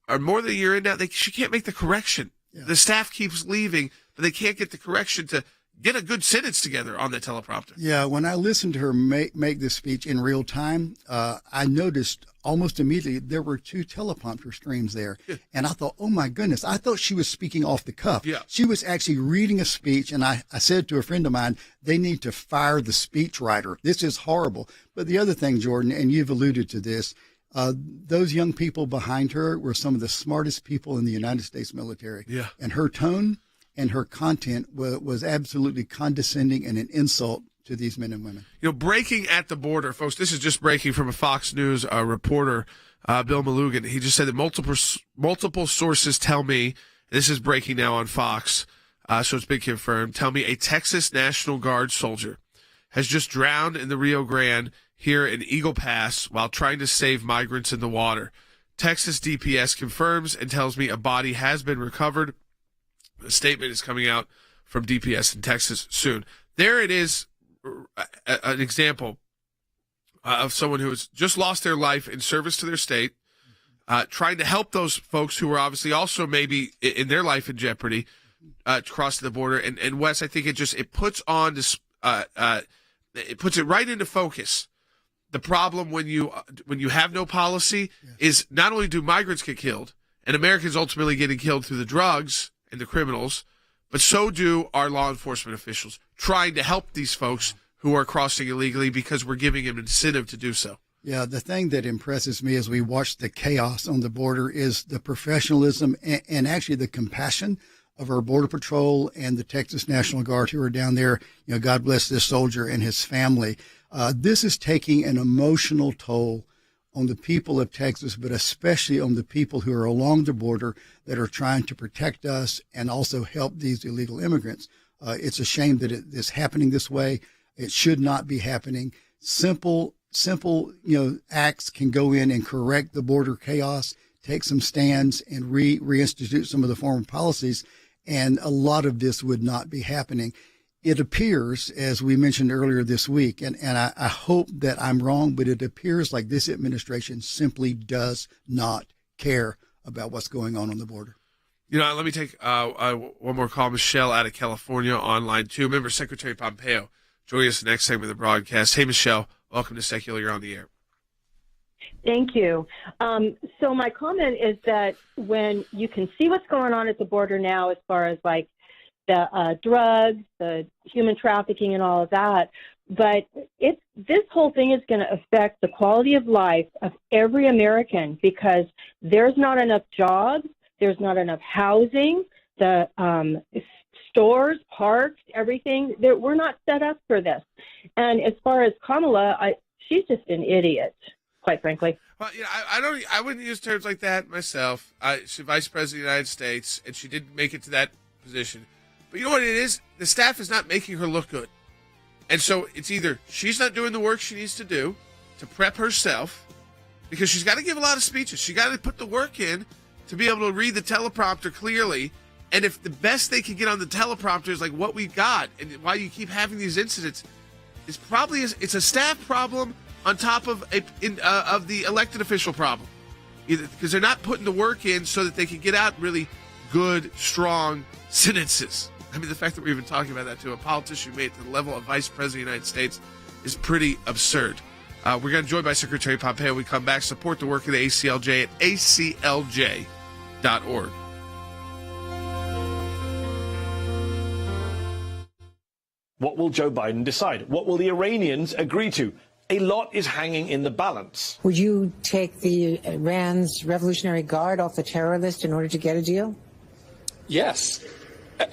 or more than a year in now, she can't make the correction. Yeah. The staff keeps leaving, but they can't get the correction to get a good sentence together on the teleprompter. Yeah, when I listened to her make this speech in real time, I noticed almost immediately there were 2 teleprompter streams there. And I thought, oh, my goodness, I thought she was speaking off the cuff. Yeah. She was actually reading a speech, and I said to a friend of mine, they need to fire the speech writer. This is horrible. But the other thing, Jordan, and you've alluded to this, those young people behind her were some of the smartest people in the United States military. Yeah. And her tone and her content was absolutely condescending and an insult to these men and women. You know, breaking at the border, folks, this is just breaking from a Fox News reporter, Bill Malugan. He just said that multiple sources tell me, this is breaking now on Fox, so it's been confirmed, tell me a Texas National Guard soldier has just drowned in the Rio Grande here in Eagle Pass while trying to save migrants in the water. Texas DPS confirms and tells me a body has been recovered. A statement is coming out from DPS in Texas soon. There it is, an example of someone who has just lost their life in service to their state, trying to help those folks who are obviously also maybe in their life in jeopardy, crossing the border. And Wes, I think it puts on this, it puts it right into focus. The problem when you have no policy is not only do migrants get killed and Americans ultimately getting killed through the drugs and the criminals, but so do our law enforcement officials trying to help these folks who are crossing illegally because we're giving them an incentive to do so. Yeah, the thing that impresses me as we watch the chaos on the border is the professionalism and actually the compassion of our Border Patrol and the Texas National Guard who are down there. You know, God bless this soldier and his family. This is taking an emotional toll on the people of Texas, but especially on the people who are along the border that are trying to protect us and also help these illegal immigrants. It's a shame that it is happening this way. It should not be happening. Simple, acts can go in and correct the border chaos, take some stands and reinstitute some of the former policies. And a lot of this would not be happening. It appears, as we mentioned earlier this week, and I hope that I'm wrong, but it appears like this administration simply does not care about what's going on the border. You know, let me take one more call. Michelle out of California on line 2. Remember, Secretary Pompeo joining us in the next segment of the broadcast. Hey, Michelle, welcome to Sekulow. You're on the air. Thank you. So my comment is that when you can see what's going on at the border now as far as like the drugs, the human trafficking and all of that, but this whole thing is going to affect the quality of life of every American because there's not enough jobs, there's not enough housing, the stores, parks, everything. We're not set up for this. And as far as Kamala, she's just an idiot, quite frankly. Well, you know, I wouldn't use terms like that myself. She's Vice President of the United States, and she didn't make it to that position. But you know what it is? The staff is not making her look good. And so it's either she's not doing the work she needs to do to prep herself, because she's got to give a lot of speeches. She got to put the work in to be able to read the teleprompter clearly. And if the best they can get on the teleprompter is like what we've got, and why you keep having these incidents, it's a staff problem on top of the elected official problem, because they're not putting the work in so that they can get out really good, strong sentences. I mean, the fact that we're even talking about that to a politician who made it to the level of Vice President of the United States is pretty absurd. We're going to be joined by Secretary Pompeo when we come back. Support the work of the ACLJ at aclj.org. What will Joe Biden decide? What will the Iranians agree to? A lot is hanging in the balance. Would you take the Iran's Revolutionary Guard off the terror list in order to get a deal? Yes.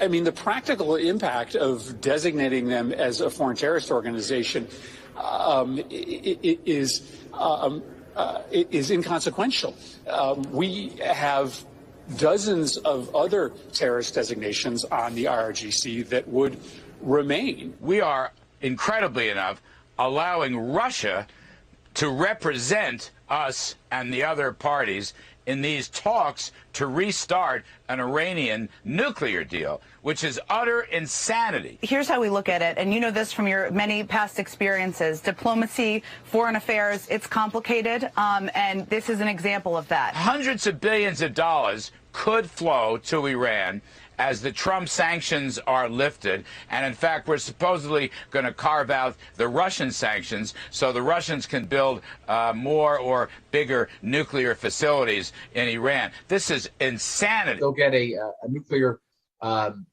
I mean, the practical impact of designating them as a foreign terrorist organization is inconsequential. We have dozens of other terrorist designations on the IRGC that would remain. We are, incredibly enough, allowing Russia to represent us and the other parties in these talks to restart an Iranian nuclear deal, which is utter insanity. Here's how we look at it, and you know this from your many past experiences. Diplomacy, foreign affairs, it's complicated, and this is an example of that. Hundreds of billions of dollars could flow to Iran, as the Trump sanctions are lifted. And in fact, we're supposedly going to carve out the Russian sanctions so the Russians can build more or bigger nuclear facilities in Iran. This is insanity. They'll get a nuclear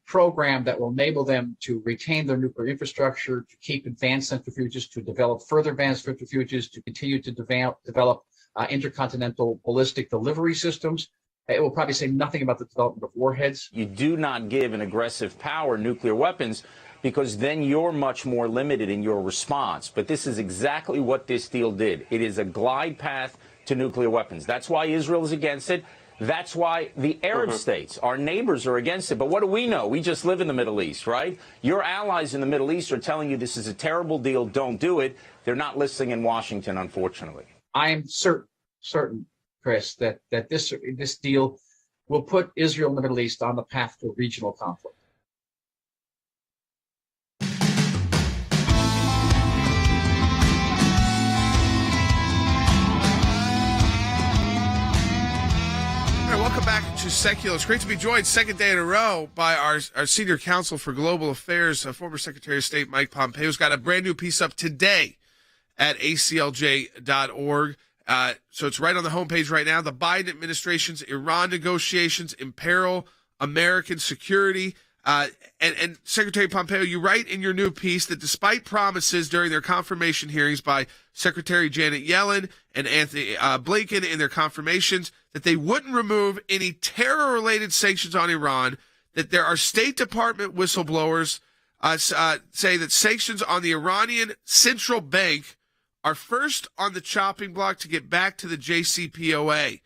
program that will enable them to retain their nuclear infrastructure, to keep advanced centrifuges, to develop further advanced centrifuges, to continue to develop intercontinental ballistic delivery systems. It will probably say nothing about the development of warheads. You do not give an aggressive power nuclear weapons because then you're much more limited in your response. But this is exactly what this deal did. It is a glide path to nuclear weapons. That's why Israel is against it. That's why the Arab states, our neighbors, are against it. But what do we know? We just live in the Middle East, right? Your allies in the Middle East are telling you this is a terrible deal. Don't do it. They're not listening in Washington, unfortunately. I am certain, Chris, that this deal will put Israel and the Middle East on the path to a regional conflict. Welcome back to Sekulow. It's great to be joined second day in a row by our Senior Counsel for Global Affairs, former Secretary of State Mike Pompeo, who's got a brand new piece up today at ACLJ.org. So it's right on the homepage right now. The Biden administration's Iran negotiations imperil American security. And Secretary Pompeo, you write in your new piece that despite promises during their confirmation hearings by Secretary Janet Yellen and Anthony Blinken in their confirmations that they wouldn't remove any terror-related sanctions on Iran, that there are State Department whistleblowers say that sanctions on the Iranian Central Bank are first on the chopping block to get back to the JCPOA.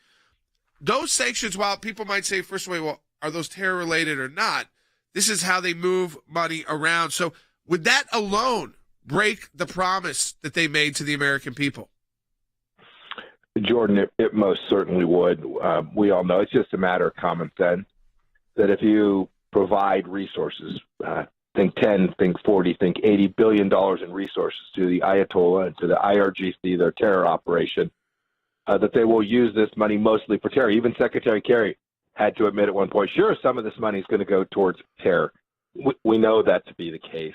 Those sanctions, while people might say, first of all, well, are those terror-related or not, this is how they move money around. So would that alone break the promise that they made to the American people? Jordan, it most certainly would. We all know it's just a matter of common sense that if you provide resources, think 10, think 40, think $80 billion in resources to the Ayatollah and to the IRGC, their terror operation, that they will use this money mostly for terror. Even Secretary Kerry had to admit at one point, sure, some of this money is going to go towards terror. We know that to be the case.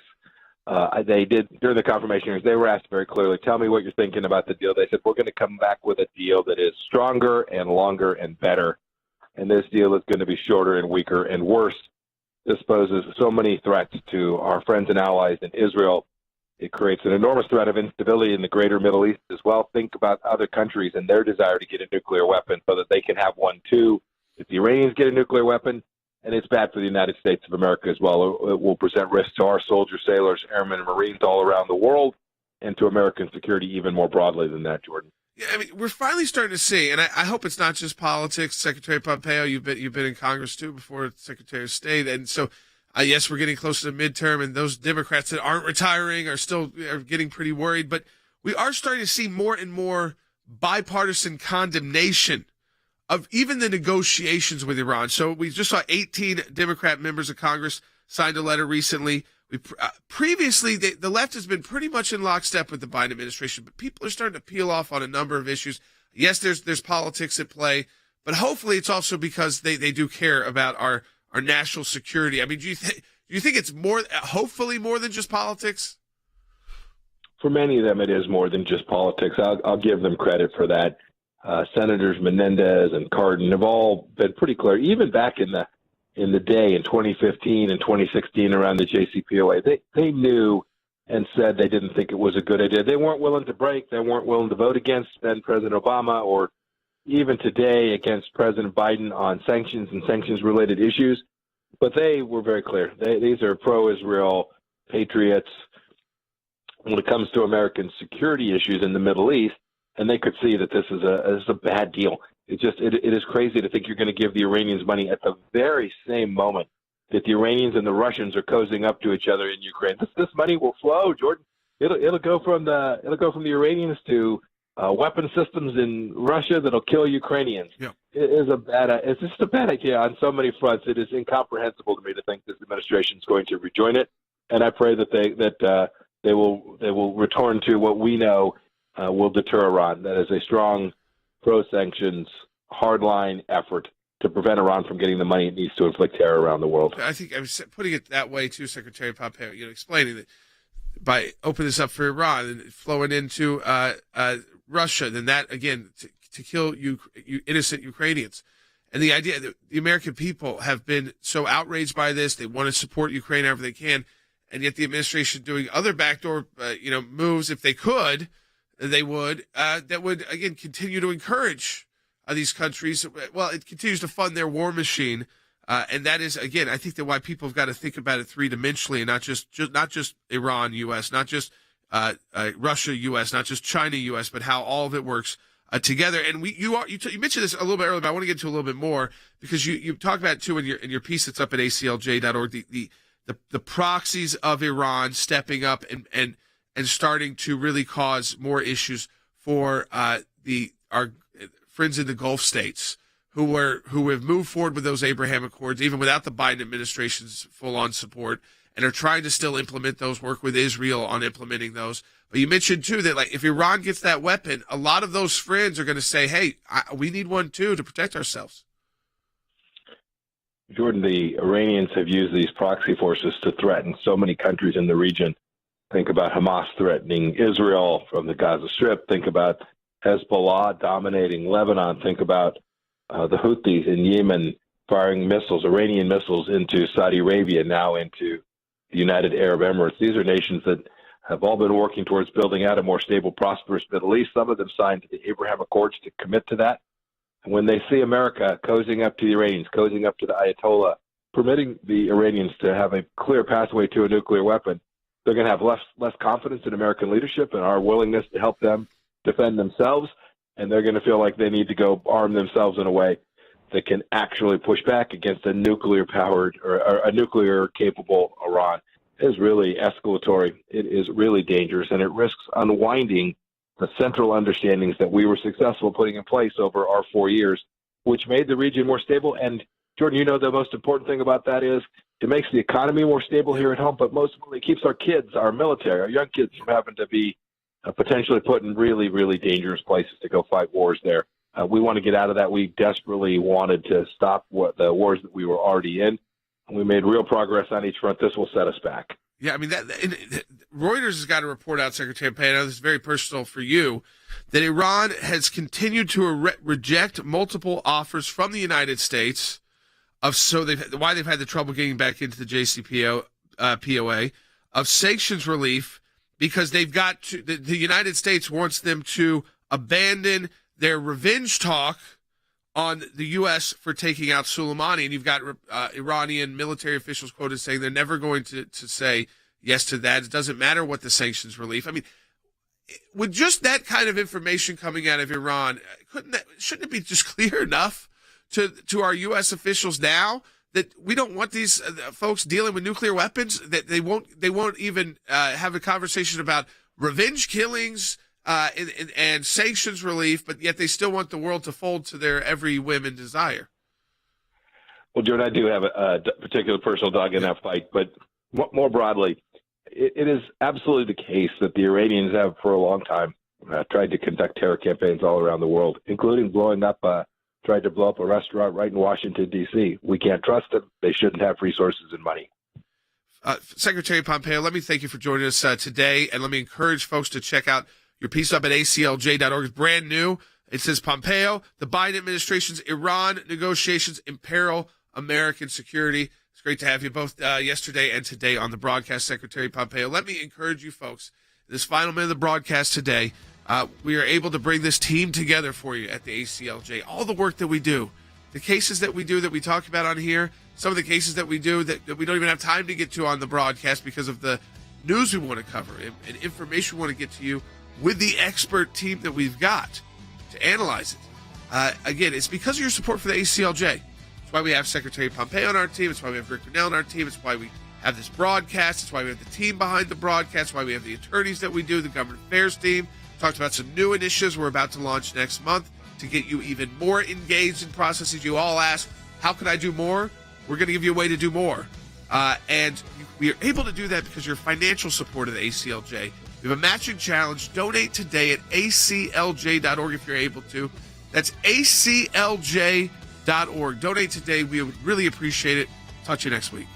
They did, during the confirmation hearings, they were asked very clearly, tell me what you're thinking about the deal. They said, we're going to come back with a deal that is stronger and longer and better. And this deal is going to be shorter and weaker and worse. This poses so many threats to our friends and allies in Israel. It creates an enormous threat of instability in the greater Middle East as well. Think about other countries and their desire to get a nuclear weapon so that they can have one too. If the Iranians get a nuclear weapon, and it's bad for the United States of America as well. It will present risks to our soldiers, sailors, airmen, and Marines all around the world, and to American security even more broadly than that, Jordan. Yeah, I mean, we're finally starting to see, and I hope it's not just politics. Secretary Pompeo, you've been in Congress too before Secretary of State, and so yes, we're getting close to the midterm, and those Democrats that aren't retiring are getting pretty worried. But we are starting to see more and more bipartisan condemnation of even the negotiations with Iran. So we just saw 18 Democrat members of Congress signed a letter recently. Previously, the left has been pretty much in lockstep with the Biden administration, but people are starting to peel off on a number of issues. Yes, there's politics at play, but hopefully it's also because they do care about our national security. I mean, do you think it's hopefully more than just politics? For many of them, it is more than just politics. I'll give them credit for that. Senators Menendez and Cardin have all been pretty clear, even back in the day in 2015 and 2016 around the JCPOA. They knew and said they didn't think it was a good idea. They weren't willing to break. They weren't willing to vote against then President Obama or even today against President Biden on sanctions and sanctions-related issues. But they were very clear. These are pro-Israel patriots when it comes to American security issues in the Middle East. And they could see that this is a bad deal. It is crazy to think you're going to give the Iranians money at the very same moment that the Iranians and the Russians are cozying up to each other in Ukraine. This money will flow, Jordan. It'll go from the Iranians to weapon systems in Russia that'll kill Ukrainians. Yeah. It's just a bad idea on so many fronts. It is incomprehensible to me to think this administration is going to rejoin it. And I pray that they will return to what we know will deter Iran. That is a strong pro-sanctions, hardline effort to prevent Iran from getting the money it needs to inflict terror around the world. I think I was putting it that way too, Secretary Pompeo. Explaining that by opening this up for Iran and flowing into Russia, then that again to kill innocent Ukrainians. And the idea that the American people have been so outraged by this, they want to support Ukraine however they can, and yet the administration doing other backdoor, moves if they could, they would that would again continue to encourage these countries. Well, it continues to fund their war machine, and that is again, I think that why people have got to think about it three-dimensionally, and not just Iran, U.S., not just Russia, U.S., not just China, U.S., but how all of it works together. And you mentioned this a little bit earlier, but I want to get into a little bit more because you talk about it too in your piece that's up at ACLJ.org, the proxies of Iran stepping up and starting to really cause more issues for our friends in the Gulf states who have moved forward with those Abraham Accords even without the Biden administration's full-on support and are trying to still implement those, work with Israel on implementing those. But you mentioned too that if Iran gets that weapon, a lot of those friends are going to say, "Hey, we need one too to protect ourselves." Jordan, the Iranians have used these proxy forces to threaten so many countries in the region. Think about Hamas threatening Israel from the Gaza Strip. Think about Hezbollah dominating Lebanon. Think about the Houthis in Yemen firing missiles, Iranian missiles, into Saudi Arabia, now into the United Arab Emirates. These are nations that have all been working towards building out a more stable, prosperous Middle East. Some of them signed the Abraham Accords to commit to that. And when they see America cozying up to the Iranians, cozying up to the Ayatollah, permitting the Iranians to have a clear pathway to a nuclear weapon, they're going to have less confidence in American leadership and our willingness to help them defend themselves. And they're going to feel like they need to go arm themselves in a way that can actually push back against a nuclear-powered or a nuclear-capable Iran. It is really escalatory. It is really dangerous, and it risks unwinding the central understandings that we were successful putting in place over our 4 years, which made the region more stable. And, Jordan, the most important thing about that is it makes the economy more stable here at home, but most importantly, it keeps our kids, our military, our young kids from having to be potentially put in really, really dangerous places to go fight wars there. We want to get out of that. We desperately wanted to stop the wars that we were already in. We made real progress on each front. This will set us back. Yeah, I mean, Reuters has got a report out, Secretary Pompeo, I know this is very personal for you, that Iran has continued to reject multiple offers from the United States why they've had the trouble getting back into the JCPOA of sanctions relief, because they've got to, the United States wants them to abandon their revenge talk on the U.S. for taking out Soleimani. And you've got Iranian military officials quoted saying they're never going to say yes to that. It doesn't matter what the sanctions relief. I mean, with just that kind of information coming out of Iran, shouldn't it be just clear enough to our U.S. officials now that we don't want these folks dealing with nuclear weapons, that they won't even have a conversation about revenge killings and sanctions relief, but yet they still want the world to fold to their every whim and desire? Well, Jordan, I do have a particular personal dog in that fight, but more broadly, it is absolutely the case that the Iranians have for a long time tried to conduct terror campaigns all around the world, including tried to blow up a restaurant right in Washington, D.C. We can't trust them. They shouldn't have resources and money. Secretary Pompeo, let me thank you for joining us today, and let me encourage folks to check out your piece up at ACLJ.org. It's brand new. It says, Pompeo, the Biden administration's Iran negotiations imperil American security. It's great to have you both yesterday and today on the broadcast, Secretary Pompeo. Let me encourage you folks, this final minute of the broadcast today, we are able to bring this team together for you at the ACLJ. All the work that we do, the cases that we do that we talk about on here, some of the cases that we do that we don't even have time to get to on the broadcast because of the news we want to cover and information we want to get to you with the expert team that we've got to analyze it. Again, it's because of your support for the ACLJ. It's why we have Secretary Pompeo on our team. It's why we have Rick Grinnell on our team. It's why we have this broadcast. It's why we have the team behind the broadcast. It's why we have the attorneys that we do, the government affairs team. Talked about some new initiatives we're about to launch next month to get you even more engaged in processes. You all ask, how can I do more? We're going to give you a way to do more. And we are able to do that because your financial support of the ACLJ. We have a matching challenge. Donate today at aclj.org if you're able to. That's aclj.org. Donate today. We would really appreciate it. Talk to you next week.